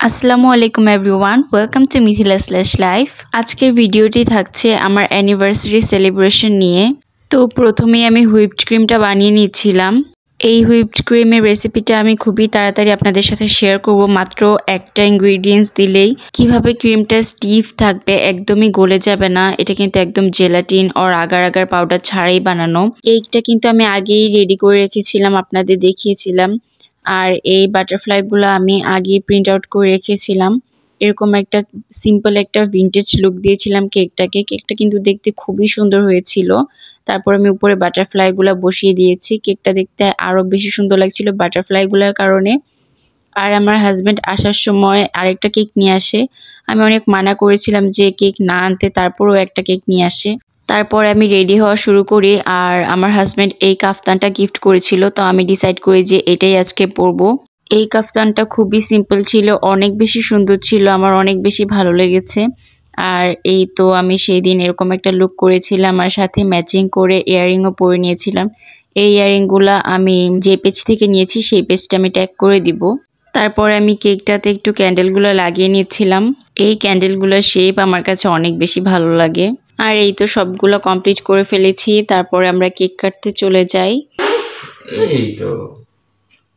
আসসালামু আলাইকুম everyone, welcome to Mithila slash life. আজকের ভিডিওটি থাকছে আমার অ্যানিভার্সারি সেলিব্রেশন নিয়ে। তো প্রথমেই আমি হুইপড ক্রিমটা বানিয়ে নিচ্ছিলাম। এই হুইপড ক্রিমের রেসিপিটা আমি খুবই তাড়াতাড়ি আপনাদের সাথে শেয়ার করব। মাত্র একটা ইনগ্রিডিয়েন্টস দিলেই কিভাবে ক্রিমটা স্টিফ থাকবে, একদমই গলে যাবে না। এটা কিন্তু একদম জেলাটিন আর আগার আগার পাউডার ছাড়াই বানানো। কেকটা কিন্তু আমি আগেই রেডি করে রেখেছিলাম, আপনাদের দেখিয়েছিলাম। আর এই বাটারফ্লাইগুলো আমি আগে প্রিন্ট আউট করে রেখেছিলাম। এরকম একটা সিম্পল একটা ভিন্টেজ লুক দিয়েছিলাম কেকটাকে। কেকটা কিন্তু দেখতে খুবই সুন্দর হয়েছিল। তারপর আমি উপরে বাটারফ্লাইগুলো বসিয়ে দিয়েছি। কেকটা দেখতে আরও বেশি সুন্দর লাগছিল বাটারফ্লাইগুলোর কারণে। আর আমার হাজব্যান্ড আসার সময় আরেকটা কেক নিয়ে আসে। আমি অনেক মানা করেছিলাম যে কেক না আনতে, তারপরও একটা কেক নিয়ে আসে। তারপর আমি রেডি হওয়া শুরু করি। আর আমার হাজব্যান্ড এই কাফতানটা গিফট করেছিল, তো আমি ডিসাইড করি যে এটাই আজকে পরবো। এই কাফতানটা খুবই সিম্পল ছিল, অনেক বেশি সুন্দর ছিল, আমার অনেক বেশি ভালো লেগেছে। আর এই তো আমি সেই দিন এরকম একটা লুক করেছিলাম, আর সাথে ম্যাচিং করে ইয়াররিংও পরে নিয়েছিলাম। এই ইয়াররিংগুলো আমি যে পেজ থেকে নিয়েছি সেই পেজটা আমি ট্যাগ করে দিব। তারপর আমি কেকটাতে একটু ক্যান্ডেলগুলো লাগিয়ে নিচ্ছিলাম। এই ক্যান্ডেলগুলোর শেপ আমার কাছে অনেক বেশি ভালো লাগে। আর এই তো সবগুলো কমপ্লিট করে ফেলেছি। তারপরে আমরা কেক কাটতে চলে যাই। এই তো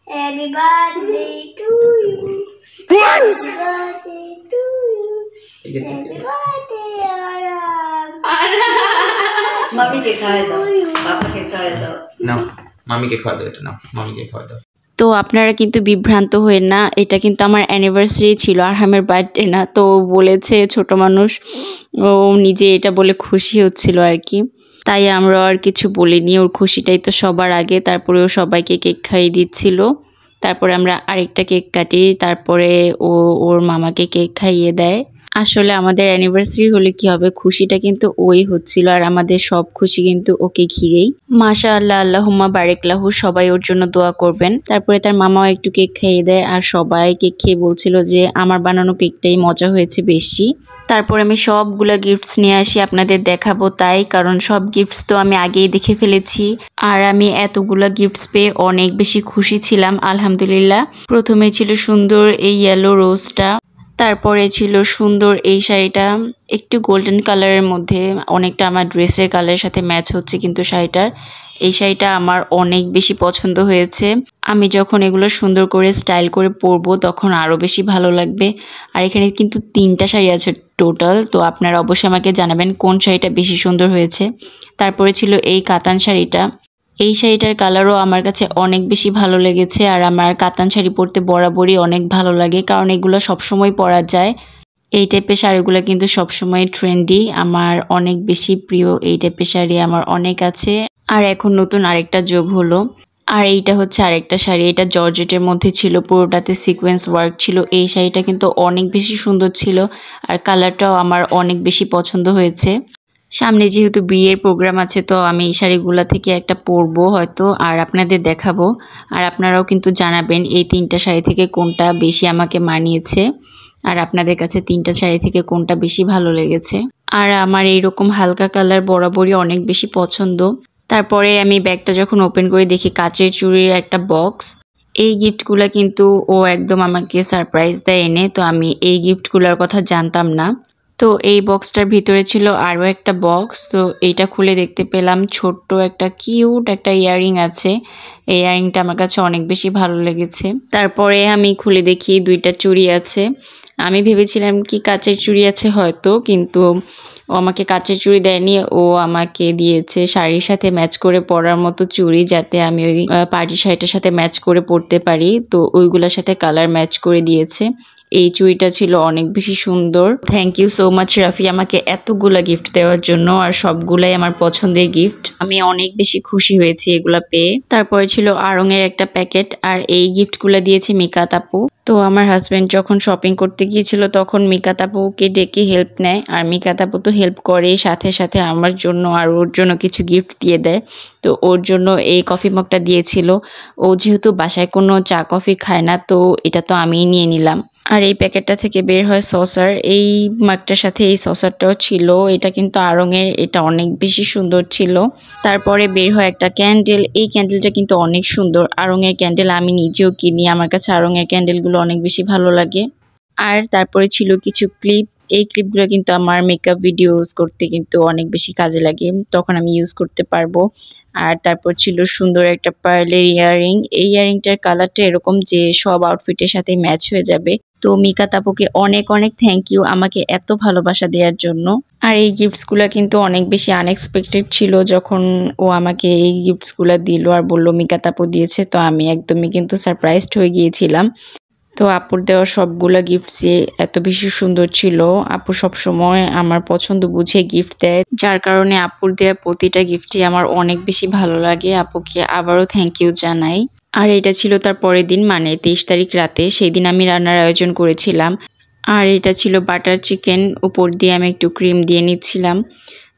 Happy birthday to you. Happy birthday to you. Happy birthday, Aram. Mummy के खाए दो, पापा के खाए दो। নাও মামিকে খাওয়া দাও, এটা নাও মামিকে খাওয়া দাও। তো আপনারা কিন্তু বিভ্রান্ত হয়ে না, এটা কিন্তু আমার অ্যানিভার্সারি ছিল, আরহামের বার্থডে না। তো বলেছে ছোট মানুষ, ও নিজে এটা বলে খুশি হচ্ছিল আর কি। তাই আমরা আর কিছু বলিনি, ওর খুশিটাই তো সবার আগে। তারপরে ও সবাইকে কেক খাইয়ে দিচ্ছিল। তারপরে আমরা আরেকটা কেক কাটি, তারপরে ও ওর মামাকে কেক খাইয়ে দেয়। আসলে আমাদের অ্যানিভার্সারি হলে কি হবে, খুশিটা কিন্তু ওই হচ্ছিল, আর আমাদের সব খুশি কিন্তু ওকে ঘিরেই। মাশাআল্লাহ, আল্লাহুম্মা বারিক লাহু, সবাই ওর জন্য দোয়া করবেন। তারপরে তার মামাও একটু কেক খাইয়ে দেয়, আর সবাই কেক খেয়ে বলছিল যে আমার বানানো কেকটাই মজা হয়েছে বেশি। তারপর আমি সবগুলা গিফটস নিয়ে আসি আপনাদের দেখাবো তাই, কারণ সব গিফটস তো আমি আগেই দেখে ফেলেছি। আর আমি এতগুলা গিফটস পেয়ে অনেক বেশি খুশি ছিলাম আলহামদুলিল্লাহ। প্রথমে ছিল সুন্দর এই ইয়েলো রোজটা, তারপরে ছিল সুন্দর এই শাড়িটা, একটু গোল্ডেন কালারের মধ্যে, অনেকটা আমার ড্রেসের কালারের সাথে ম্যাচ হচ্ছে কিন্তু শাড়িটার। এই শাড়িটা আমার অনেক বেশি পছন্দ হয়েছে। আমি যখন এগুলো সুন্দর করে স্টাইল করে পরবো তখন আরও বেশি ভালো লাগবে। আর এখানে কিন্তু 3টা শাড়ি আছে টোটাল, তো আপনারা অবশ্যই আমাকে জানাবেন কোন শাড়িটা বেশি সুন্দর হয়েছে। তারপরে ছিল এই কাতান শাড়িটা। এই শাড়িটার কালারও আমার কাছে অনেক বেশি ভালো লেগেছে। আর আমার কাতান শাড়ি পরতে বরাবরই অনেক ভালো লাগে, কারণ এগুলো সবসময় পরা যায়। এই টাইপের শাড়িগুলো কিন্তু সবসময় ট্রেন্ডি, আমার অনেক বেশি প্রিয়। এই টাইপের শাড়ি আমার অনেক আছে, আর এখন নতুন আরেকটা যোগ হলো। আর এইটা হচ্ছে আরেকটা শাড়ি, এটা জর্জেটের মধ্যে ছিল, পুরোটাতে সিকোয়েন্স ওয়ার্ক ছিল। এই শাড়িটা কিন্তু অনেক বেশি সুন্দর ছিল, আর কালারটাও আমার অনেক বেশি পছন্দ হয়েছে। সামনে যেহেতু বিয়ের প্রোগ্রাম আছে, তো আমি এই শাড়িগুলো থেকে একটা পরবো হয়তো, আর আপনাদের দেখাবো। আর আপনারাও কিন্তু জানাবেন এই 3টা শাড়ি থেকে কোনটা বেশি আমাকে মানিয়েছে, আর আপনাদের কাছে 3টা শাড়ি থেকে কোনটা বেশি ভালো লেগেছে। আর আমার এইরকম হালকা কালার বরাবরই অনেক বেশি পছন্দ। তারপরে আমি ব্যাগটা যখন ওপেন করে দেখি কাচের চুড়ির একটা বক্স। এই গিফটগুলো কিন্তু ও একদম আমাকে সারপ্রাইজ দেয় এনে, তো আমি এই গিফটগুলোর কথা জানতাম না। তো এই বক্সটার ভিতরে ছিল আরও একটা বক্স। তো এইটা খুলে দেখতে পেলাম ছোট্ট একটা কিউট একটা ইয়াররিং আছে। এই ইয়াররিংটা আমার কাছে অনেক বেশি ভালো লেগেছে। তারপরে আমি খুলে দেখি 2টা চুড়ি আছে। আমি ভেবেছিলাম কি কাচের চুড়ি আছে হয়তো, কিন্তু ও আমাকে কাচের চুড়ি দেয়নি, ও আমাকে দিয়েছে শাড়ির সাথে ম্যাচ করে পরার মতো চুড়ি, যাতে আমি ওই পার্টি শাড়িটার সাথে ম্যাচ করে পরতে পারি। তো ওইগুলোর সাথে কালার ম্যাচ করে দিয়েছে। এই চুড়িটা ছিল অনেক বেশি সুন্দর। Thank you so much Rafi আমাকে এতগুলা গিফট দেওয়ার জন্য, আর সবগুলাই আমার পছন্দের গিফট। আমি অনেক বেশি খুশি হয়েছি এগুলা পেয়ে। তারপরে ছিল আড়ং-এর একটা প্যাকেট, আর এই গিফটগুলো দিয়েছে মিকাত আপু। তো আমার হাজব্যান্ড যখন শপিং করতে গিয়েছিল তখন মিকাত আপুকে ডেকে হেল্প নেয়, আর মিকাত আপু তো হেল্প করে, সাথে সাথে আমার জন্য আর ওর জন্য কিছু গিফট দিয়ে দেয়। তো ওর জন্য এই কফি মগটা দিয়েছিল। ও যেহেতু বাসায় কোনো চা কফি খায় না, তো এটা তো আমিই নিয়ে নিলাম। আর এই প্যাকেটটা থেকে বের হয় সসার। এই মাগটার সাথে এই সসারটাও ছিল, এটা কিন্তু আড়ং-এর, এটা অনেক বেশি সুন্দর ছিল। তারপরে বের হয় একটা ক্যান্ডেল। এই ক্যান্ডেলটা কিন্তু অনেক সুন্দর, আড়ং-এর ক্যান্ডেল আমি নিজেও কিনি, আমার কাছে আড়ং-এর ক্যান্ডেলগুলো অনেক বেশি ভালো লাগে। আর তারপরে ছিল কিছু ক্লিপ। এই ক্লিপগুলো কিন্তু আমার মেকআপ ভিডিওস করতে কিন্তু অনেক বেশি কাজে লাগে, তখন আমি ইউজ করতে পারবো। আর তারপর ছিল সুন্দর একটা পার্লের ইয়াররিং। এই ইয়াররিংটার কালারটা এরকম যে সব আউটফিটের সাথে ম্যাচ হয়ে যাবে। তো মিকাত আপুকে অনেক অনেক থ্যাংক ইউ আমাকে এত ভালোবাসা দেওয়ার জন্য। আর এই গিফটসগুলো কিন্তু অনেক বেশি আনএক্সপেক্টেড ছিল যখন ও আমাকে এই গিফটসগুলো দিল আর বললো মিকাত আপু দিয়েছে, তো আমি একদমই কিন্তু সারপ্রাইজড হয়ে গিয়েছিলাম। তো আপুর দেওয়া সবগুলো গিফটসই এত বেশি সুন্দর ছিল। আপু সবসময় আমার পছন্দ বুঝে গিফট দেয়, যার কারণে আপুর দেওয়া প্রতিটা গিফটই আমার অনেক বেশি ভালো লাগে। আপুকে আবারও থ্যাংক ইউ জানাই। আর এটা ছিল তার পরের দিন, মানে 23 তারিখ রাতে। সেই দিন আমি রান্নার আয়োজন করেছিলাম। আর এটা ছিল বাটার চিকেন, উপর দিয়ে আমি একটু ক্রিম দিয়ে নিচ্ছিলাম,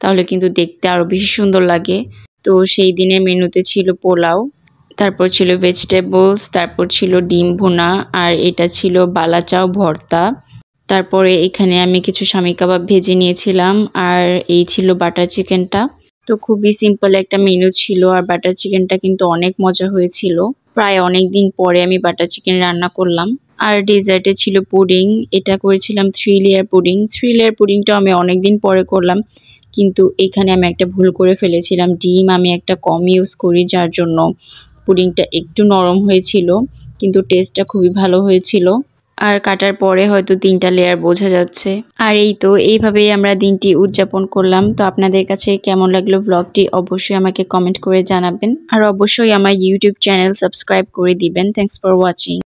তাহলে কিন্তু দেখতে আরও বেশি সুন্দর লাগে। তো সেই দিনের মেনুতে ছিল পোলাও, তারপর ছিল ভেজিটেবলস, তারপর ছিল ডিম ভুনা, আর এটা ছিল বালাচাও ভর্তা। তারপরে এখানে আমি কিছু শামি কাবাব ভেজে নিয়েছিলাম, আর এই ছিল বাটার চিকেনটা। তো খুবই সিম্পল একটা মেনু ছিল, আর বাটার চিকেনটা কিন্তু অনেক মজা হয়েছিল। প্রায় অনেক দিন পরে আমি বাটার চিকেন রান্না করলাম। আর ডেজার্টে ছিল পুডিং, এটা করেছিলাম 3 লেয়ার পুডিং। 3 লেয়ার পুডিংটা আমি অনেক দিন পরে করলাম, কিন্তু এখানে আমি একটা ভুল করে ফেলেছিলাম। ডিম আমি একটা কম ইউজ করি, যার জন্য পুডিংটা একটু নরম হয়েছিল, কিন্তু টেস্টটা খুবই ভালো হয়েছিল। আর কাটার পরে হয়তো 3টা লেয়ার বোঝা যাচ্ছে। আর এই তো এইভাবেই আমরা দিনটি উদযাপন করলাম। তো আপনাদের কাছে কেমন লাগলো ব্লগটি অবশ্যই আমাকে কমেন্ট করে জানাবেন, আর অবশ্যই আমার ইউটিউব চ্যানেল সাবস্ক্রাইব করে দিবেন। Thanks for watching.